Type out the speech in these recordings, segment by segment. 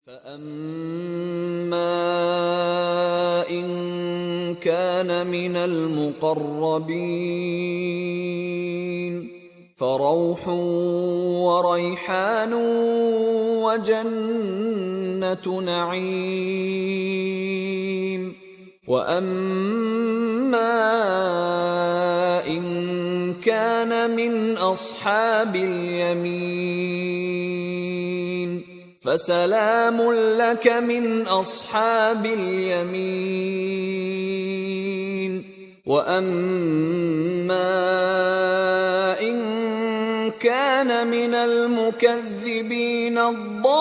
فَأَمَّا إِن كَانَ مِنَ الْمُقَرَّبِينَ فَرَوْحٌ وَرَيْحَانٌ وَجَنَّةُ نَعِيمٍ وَأَمَّا إِن كَانَ مِنْ أَصْحَابِ الْيَمِينِ فَسَلَامٌ لَكَ مِنْ أَصْحَابِ الْيَمِينِ وَأَمَّا إِن كَانَ مِنَ الْمُكَذِّبِينَ الضَّالِّينَ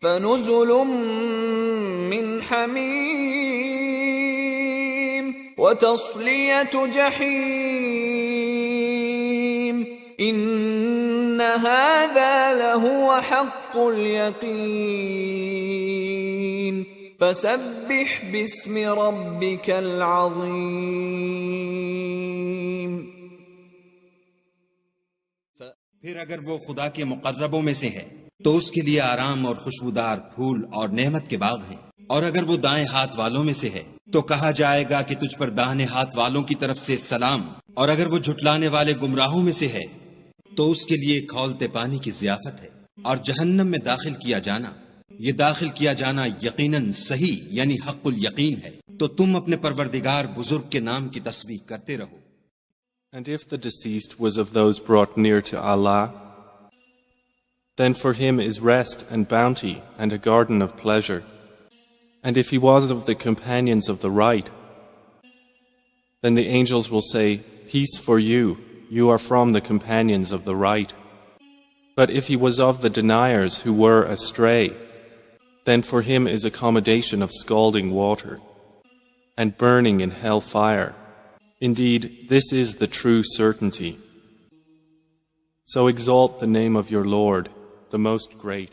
فَنُزُلٌ مِّنْ حَمِيمٍ وَتَصْلِيَةُ جَحِيمٍ إِنَّ هَذَا لَهُوَ حَقُّ الْيَقِينِ فَسَبِّحْ بِاسْمِ رَبِّكَ الْعَظِيمِ۔ پھر اگر وہ خدا کے مقربوں میں سے ہے تو اس کے لیے آرام اور خوشبودار پھول اور نعمت کے باغ ہیں، اور اگر وہ دائیں ہاتھ والوں میں سے ہے تو کہا جائے گا کہ تجھ پر داہنے ہاتھ والوں کی طرف سے سلام، اور اگر وہ جھٹلانے والے گمراہوں میں سے ہے تو اس کے لیے کھولتے پانی کی ضیافت ہے، اور جہنم میں داخل کیا جانا، یہ داخل کیا جانا یقیناً صحیح یعنی حق الیقین ہے، تو تم اپنے پروردگار بزرگ کے نام کی تسبیح کرتے رہو۔ And if the deceased was of those brought near to Allah, then for him is rest and bounty and a garden of pleasure. And if he was of the companions of the right, then the angels will say, Peace for you, you are from the companions of the right. But if he was of the deniers who were astray, then for him is accommodation of scalding water and burning in hellfire. Indeed, this is the true certainty. So exalt the name of your Lord, the Most Great.